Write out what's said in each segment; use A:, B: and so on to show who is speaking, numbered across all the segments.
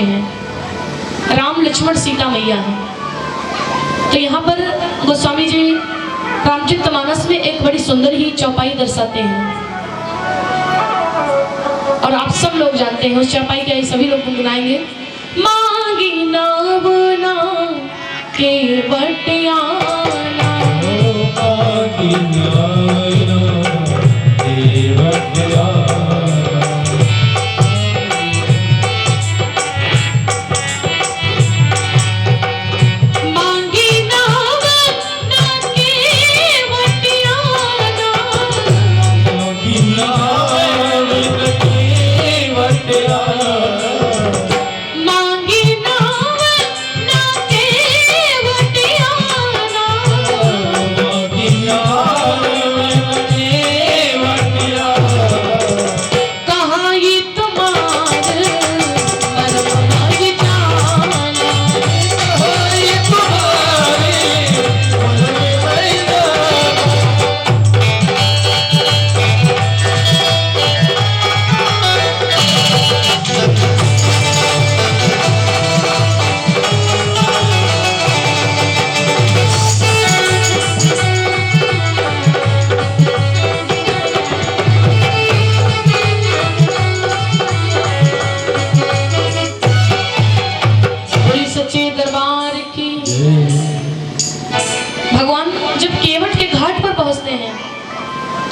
A: हैं, राम लक्ष्मण सीता मैया हैं। तो यहाँ पर गोस्वामी जी रामचरितमानस में एक बड़ी सुंदर ही चौपाई दर्शाते हैं और आप सब लोग जानते हैं उस चौपाई के सभी लोग गुनगुनाएंगे। मांगी नावना के बटियाना,
B: मांगी नावना के बटियाना,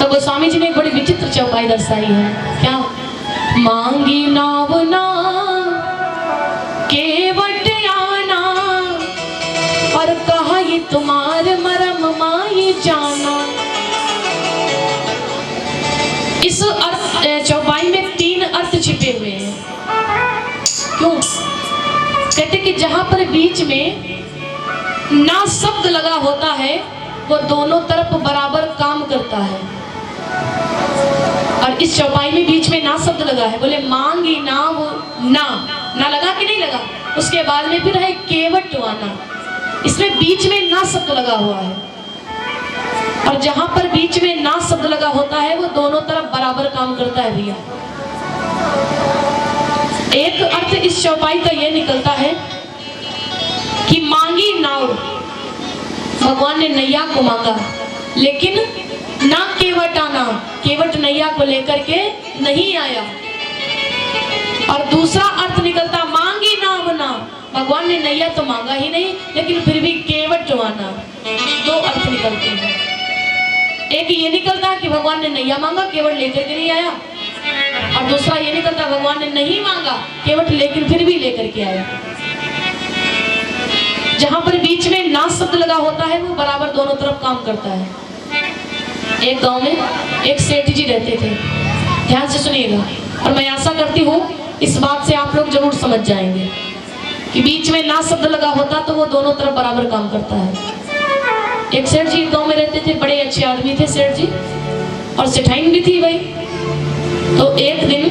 A: गोस्वामी जी ने एक बड़ी विचित्र चौपाई दर्शाई है। क्या? मांगी नावना केवट आना और कहा ये तुम्हारे मरम माई जाना। इस अर्थ चौपाई में 3 अर्थ छिपे हुए हैं। क्यों? कहते कि जहां पर बीच में ना शब्द लगा होता है वो दोनों तरफ बराबर काम करता है, और इस चौपाई में बीच में ना शब्द लगा है। बोले मांगी नाव, ना लगा कि नहीं लगा? उसके बाद में फिर है केवट आना, इसमें बीच में ना शब्द लगा हुआ है, और जहां पर बीच में ना शब्द लगा होता है वो दोनों तरफ बराबर काम करता है भैया। एक अर्थ इस चौपाई का यह निकलता है कि मांगी नाव, भगवान ने नैया को मांगा, लेकिन ना केवट आना, केवट नैया को लेकर के नहीं आया। और दूसरा अर्थ निकलता मांगी नाव ना, भगवान ने नैया तो मांगा ही नहीं लेकिन फिर भी केवट आना। 2 अर्थ निकलते हैं। एक ये निकलता कि भगवान ने नैया मांगा, केवट लेकर के नहीं आया, और दूसरा ये निकलता भगवान ने नहीं मांगा केवट लेकिन फिर भी लेकर के आया। जहां पर बीच में ना शब्द लगा होता है वो बराबर दोनों तरफ काम करता है। एक गांव में एक सेठ जी रहते थे, ध्यान से सुनिएगा, और मैं आशा करती हूँ इस बात से आप लोग जरूर समझ जाएंगे कि बीच में ना शब्द लगा होता तो वो दोनों तरफ बराबर काम करता है। एक सेठ जी गांव में रहते थे, बड़े अच्छे आदमी थे सेठ जी, और सेठाइन भी थी भाई। तो एक दिन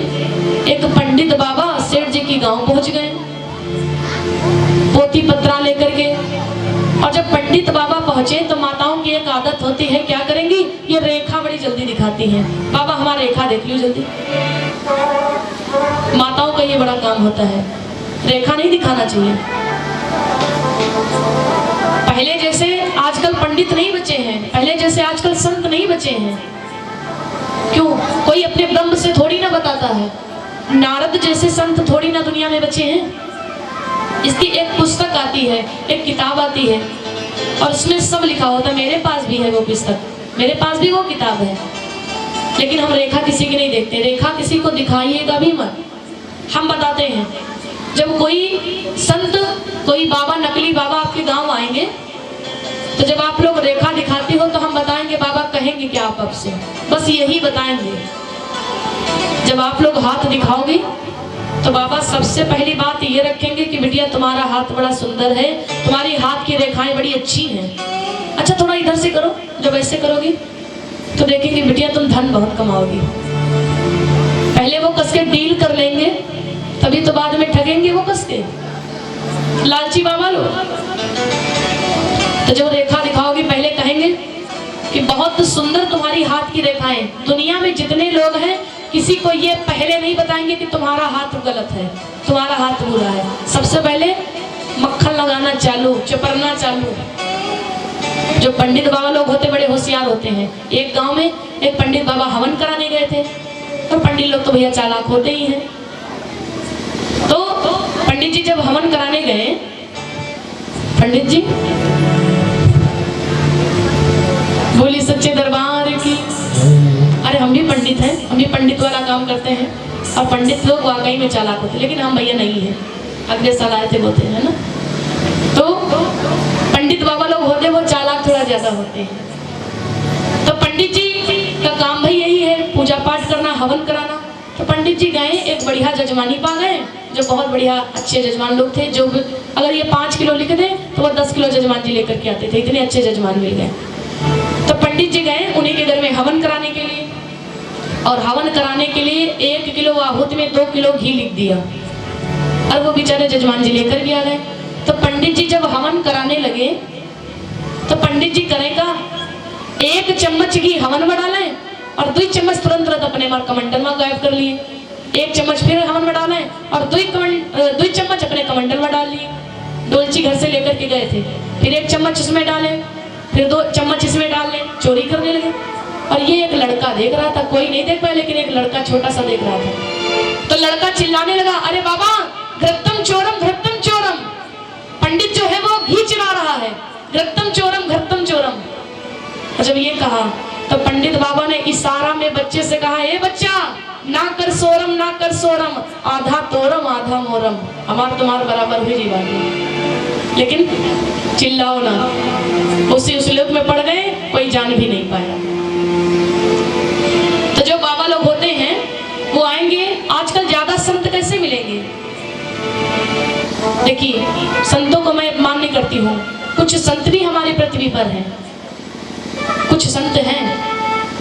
A: एक पंडित बाबा सेठ जी की गांव पहुंच गए पोथी पत्रा लेकर के, और जब पंडित बाबा पहुंचे तो माताओं की एक आदत होती है, क्या करेंगी, ये रेखा बड़ी जल्दी दिखाती हैं। बाबा हमारा रेखा देख लो जल्दी, माताओं का ये बड़ा काम होता है, रेखा नहीं दिखाना चाहिए। पहले जैसे आजकल पंडित नहीं बचे हैं, पहले जैसे आजकल संत नहीं बचे हैं। क्यों? कोई अपने ब्रह्म से थोड़ी ना बताता है, नारद जैसे संत थोड़ी ना दुनिया में बचे हैं। इसकी एक पुस्तक आती है, एक किताब आती है, और उसमें सब लिखा होता है। मेरे पास भी है वो पुस्तक, मेरे पास भी वो किताब है, लेकिन हम रेखा किसी की नहीं देखते। रेखा किसी को दिखाइएगा भी मत, हम बताते हैं। जब कोई संत, कोई बाबा, नकली बाबा आपके गांव आएंगे तो जब आप लोग रेखा दिखाते हो तो हम बताएंगे, बाबा कहेंगे क्या आप आपसे, बस यही बताएंगे। जब आप लोग हाथ दिखाओगे तो बाबा सबसे पहली बात ये रखेंगे कि बिटिया तुम्हारा हाथ बड़ा सुंदर है, तुम्हारी हाथ की रेखाएं बड़ी अच्छी हैं। अच्छा थोड़ा इधर से करो, जब ऐसे करोगी तो देखेंगे बिटिया तुम धन बहुत कमाओगी। पहले वो कस के डील कर लेंगे, तभी तो बाद में ठगेंगे वो कस के, लालची बाबा लोग। तो जब रेखा दिखाओगी पहले कहेंगे कि बहुत सुंदर तुम्हारी हाथ की रेखाएं, दुनिया में जितने लोग हैं किसी को ये पहले नहीं बताएंगे कि तुम्हारा हाथ गलत है, तुम्हारा हाथ बुरा है। सबसे पहले मक्खन लगाना चालू, चपरना चालू। जो पंडित बाबा लोग होते बड़े होशियार होते हैं। एक गांव में एक पंडित बाबा हवन कराने गए थे, और पंडित लोग तो भैया चालाक होते ही हैं। तो पंडित जी जब हवन कराने गए, पंडित जी बोली सच्चे दरबार की। अरे हम भी पंडित हैं, हम भी पंडित वाला काम करते हैं, और पंडित लोग वाकई में चालाक होते, लेकिन हम भैया नहीं हैं। अगले साल आए थे बोलते हैं ना। तो पंडित बाबा लोग होते वो चालाक थोड़ा ज्यादा होते हैं। तो पंडित जी का काम भाई यही है, पूजा पाठ करना, हवन कराना। तो पंडित जी गए, एक बढ़िया जजमानी पा गए, जो बहुत बढ़िया अच्छे जजमान लोग थे। जो अगर ये 5 किलो लिख दे तो वो 10 किलो जजमान जी लेकर के आते थे, इतने अच्छे जजमान मिल गए। तो पंडित जी गए उन्हीं के घर में हवन कराने के लिए, और हवन कराने के लिए 1 किलो आहूत में 2 किलो घी लिख दिया, और वो बेचारे जजमान जी लेकर भी आ गए। तो पंडित जी जब हवन कराने लगे, तो पंडित जी करेगा 1 चम्मच घी हवन में डालें, और 2 चम्मच तुरंत अपने कमंडल में गायब कर लिए। 1 चम्मच फिर हवन में डालें, और 2 चम्मच अपने कमंडल में डाल लिए। डोलची घर से लेकर के गए थे, फिर 1 चम्मच इसमें डालें, फिर 2 चम्मच इसमें डाल लें। चोरी करने लगे। और ये एक लड़का देख रहा था, कोई नहीं देख पाया, लेकिन एक लड़का छोटा सा देख रहा था। तो लड़का चिल्लाने लगा, अरे बाबा घृतम चोरम, घृतम चोरम। पंडित जो है वो घी चुरा रहा है, घृतम चोरम, घृतम चोरम। और जब ये कहा तो पंडित बाबा ने इशारा में बच्चे से कहा, ए बच्चा ना कर सोरम, ना कर सोरम, आधा तोरम आधा मोरम। हमार तुम्हार बराबर हुई जी बात, लेकिन चिल्लाओ ना। उसी उसलूक में पड़ गए, कोई जान भी नहीं पाया। तो जो बाबा लोग होते हैं वो आएंगे। आजकल ज्यादा संत कैसे मिलेंगे? देखिए, संतों को मैं अपमान नहीं करती हूँ, कुछ संत भी हमारी पृथ्वी पर हैं, कुछ संत हैं,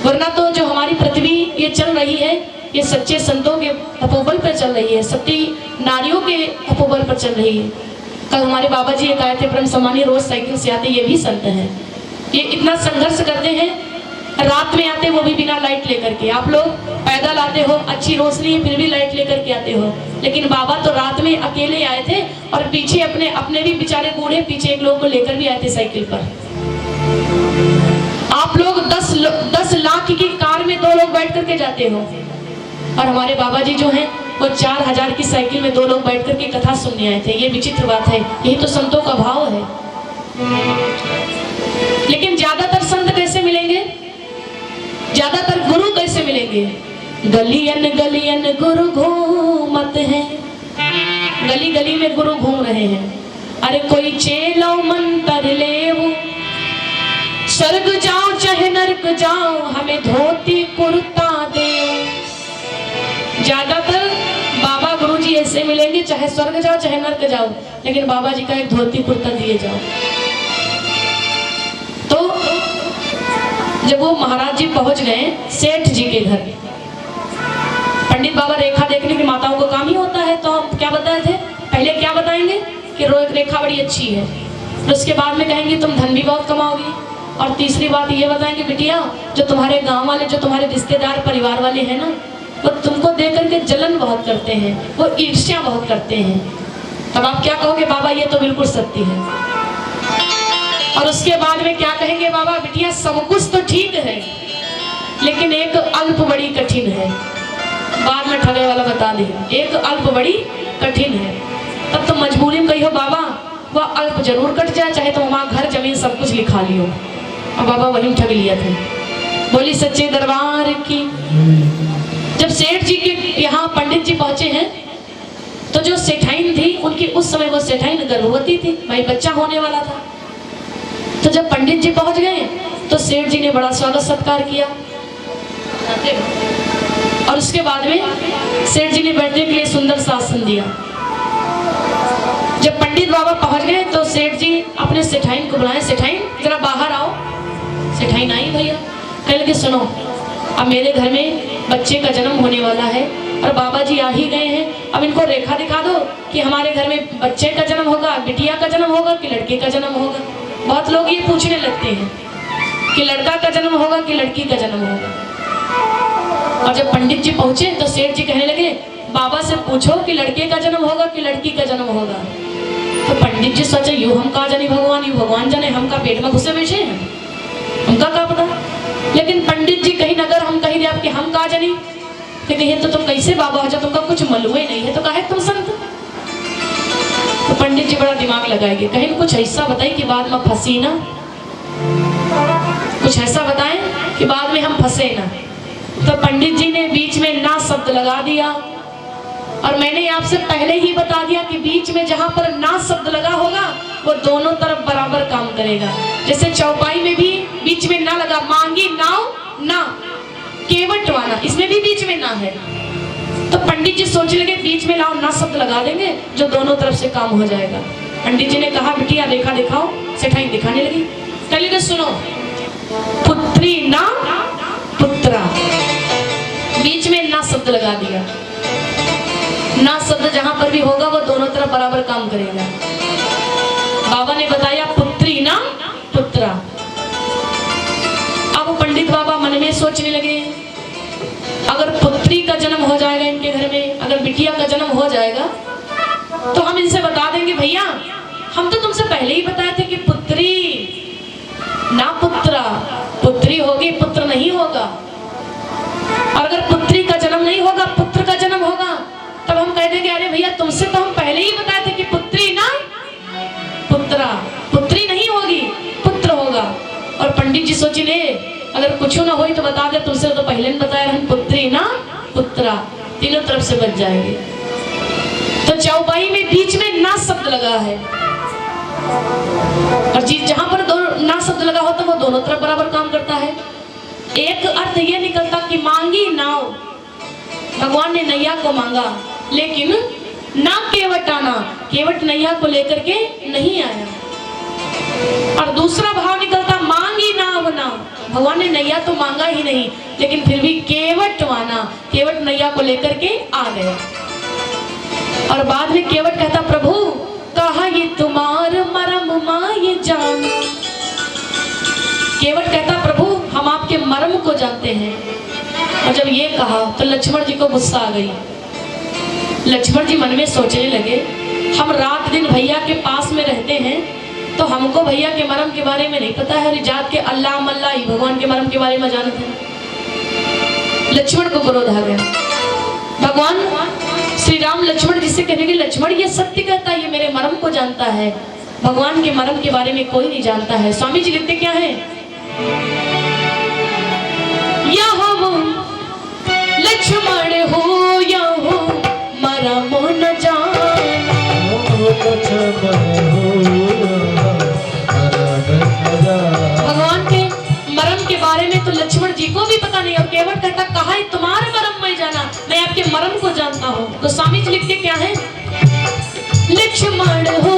A: वरना तो जो हमारी पृथ्वी ये चल रही है ये सच्चे संतों के तपोबल पर चल रही है, सती नारियों के तपोबल पर चल रही है। कल हमारे बाबा जी एक आए थे ब्रह्म समानी, रोज साइकिल से आते, ये भी संत हैं। ये इतना संघर्ष करते हैं, रात में आते वो भी बिना लाइट लेकर के। आप लोग पैदल आते हो, अच्छी रोशनी है, फिर भी लाइट लेकर के आते हो, लेकिन बाबा तो रात में अकेले आए थे, और पीछे अपने भी बेचारे बूढ़े पीछे एक लोग को लेकर भी आए थे साइकिल पर। आप लोग 10 लाख की कार में 2 लोग बैठ करके जाते हो, और हमारे बाबा जी जो हैं वो 4000 की साइकिल में 2 लोग बैठ करके कथा सुनने आए थे। ये विचित्र बात है, यही तो संतों का भाव है। लेकिन ज्यादातर संत कैसे मिलेंगे? ज्यादातर गुरु कैसे मिलेंगे? गलियन गलियन गुरु घूमत हैं, गली गली में गुरु घूम रहे हैं। अरे कोई चेलो मंत्र लेवो, स्वर्ग जाओ चाहे नरक जाओ, हमें धोती कुर्ता दे। ज्यादातर बाबा गुरुजी ऐसे मिलेंगे, चाहे स्वर्ग जाओ चाहे नरक जाओ, लेकिन बाबा जी का एक धोती कुर्ता दिए जाओ। तो जब वो महाराज जी पहुंच गए सेठ जी के घर, पंडित बाबा रेखा देखने की माताओं को काम ही होता है, तो हम क्या बताए थे? पहले क्या बताएंगे कि रेखा बड़ी अच्छी है, और उसके बाद में कहेंगे तुम धन भी बहुत कमाओगी, और तीसरी बात ये बताएंगे बिटिया जो तुम्हारे गांव वाले, जो तुम्हारे रिश्तेदार परिवार वाले हैं ना, वो तुमको देख करके जलन बहुत करते हैं, वो ईर्ष्या बहुत करते हैं। तब आप क्या कहोगे? बाबा ये तो बिल्कुल सत्य है। और उसके बाद में क्या कहेंगे बाबा? बिटिया सब कुछ तो ठीक है, लेकिन एक अल्प बड़ी कठिन है। बाद में ठगे वाला बता दे, एक अल्प बड़ी कठिन है। तब तो मजबूरी में कही हो बाबा वह अल्प जरूर कट जाए, चाहे तो वहां घर जमीन सब कुछ लिखा लियो। और बाबा वही ठग लिया था। बोली सच्चे दरबार की। जब सेठ जी के यहाँ पंडित जी पहुंचे हैं, तो जो सेठाइन थी उनकी, उस समय वो सेठाइन गर्भवती थी, भाई बच्चा होने वाला था। तो जब पंडित जी पहुंच गए तो सेठ जी ने बड़ा स्वागत सत्कार किया, और उसके बाद में सेठ जी ने बैठने के लिए सुंदर सा आसन दिया। जब पंडित बाबा पहुंच गए तो सेठ जी अपने सेठाइन को बुलाए, सेठाइन जरा बाहर आओ। सेठाइन आई भैया, कहने लगे सुनो, अब मेरे घर में बच्चे का जन्म होने वाला है, और बाबा जी आ ही गए हैं, अब इनको रेखा दिखा दो कि हमारे घर में बच्चे का जन्म होगा, बिटिया का जन्म होगा कि लड़के का जन्म होगा। बहुत लोग ये पूछने लगते हैं कि लड़का का जन्म होगा कि लड़की का जन्म होगा। और जब पंडित जी पहुंचे तो सेठ जी कहने लगे बाबा से पूछो कि लड़के का जन्म होगा कि लड़की का जन्म होगा। तो पंडित जी सोचे यू हम कहा जानी भगवान, यू भगवान जाने, हम का पेट में घुसे बैठे हैं, हमका क्या पता। लेकिन पंडित जी कहीं अगर हम कहीं दे आपके हम कहा जानी तो कहिए तो तुम कैसे बाबा हो जा, तुमका कुछ मालूम ही नहीं है तो काहे तुम संत। तो पंडित जी बड़ा दिमाग लगाएंगे, कहीं कुछ ऐसा बताए कि बाद में फंसी ना, कुछ ऐसा बताएं कि बाद में हम फंसे ना। तो पंडित जी ने बीच में ना शब्द लगा दिया। और मैंने आपसे पहले ही बता दिया कि बीच में जहां पर ना शब्द लगा होगा वो दोनों तरफ बराबर काम करेगा। जैसे चौपाई में भी बीच में ना लगा, मांगी नाव ना, केवट वाना, इसमें भी बीच में ना है। तो पंडित जी सोचने लगे बीच में लाओ ना शब्द लगा देंगे जो दोनों तरफ से काम हो जाएगा। पंडित जी ने कहा बिटिया रेखा दिखाओ। सेठाई दिखाने लगी, कहने लगे सुनो, पुत्री ना पुत्रा, बीच में ना शब्द लगा दिया। ना शब्द जहां पर भी होगा वो दोनों तरफ बराबर काम करेगा। बाबा ने बताया पुत्री ना पुत्रा। अब पंडित बाबा मन में सोचने लगे अगर पुत्री का जन्म हो जाएगा इनके घर में, अगर बिटिया का जन्म हो जाएगा तो हम इनसे बता देंगे भैया हम तो तुमसे पहले ही बताए थे कि पुत्री ना पुत्रा, पुत्री होगी पुत्र नहीं होगा। और अगर पुत्री का जन्म नहीं होगा पुत्र का जन्म होगा तब हम कह देंगे अरे भैया तुमसे तो हम पहले ही बताए थे कि पुत्री ना पुत्रा, पुत्री नहीं होगी पुत्र होगा। और पंडित जी सोचे ले अगर कुछ ना हो तो बता दे, तुमसे तो पहले ने बताया हम पुत्री ना पुत्रा, तीनों तरफ से बच जाएंगे। तो चौपाई में बीच में ना शब्द लगा है और जहां पर ना शब्द लगा हो तो वो दोनों तरफ बराबर काम करता है। एक अर्थ ये निकलता कि मांगी नाव, भगवान ने नैया को मांगा लेकिन ना केवट आना, केवट नैया को लेकर के नहीं आया। और दूसरा भाव निकलता मांगी नाव ना, भगवान ने नैया तो मांगा ही नहीं लेकिन फिर भी केवट वाना, केवट नैया को लेकर के आ गया। और बाद में केवट कहता प्रभु कहा ये तुम्हार मरम माये जान। केवट कहता प्रभु हम आपके मर्म को जानते हैं। और जब ये कहा तो लक्ष्मण जी को गुस्सा आ गई। लक्ष्मण जी मन में सोचने लगे हम रात दिन भैया के पास में रहते हैं तो हमको भैया के मर्म के बारे में नहीं पता है, रिजात के अल्लाह मल्ला ही भगवान के मर्म के बारे में जानते हैं। लक्ष्मण को क्रोध आ गया। भगवान श्री राम लक्ष्मण जी से कहने के लक्ष्मण ये सत्य कहता है, ये मेरे मर्म को जानता है, भगवान के मर्म के बारे में कोई नहीं जानता है। स्वामी जी लिखते क्या है, या हो लक्ष्मण हो या हो मरम न जाना, भगवान के मर्म के बारे में तो लक्ष्मण जी को भी पता नहीं। और केवट कहता कहा है तुम्हारे मर्म में जाना, मैं आपके मर्म को जानता हूँ। तो स्वामी जी लिखते क्या है, लक्ष्मण हो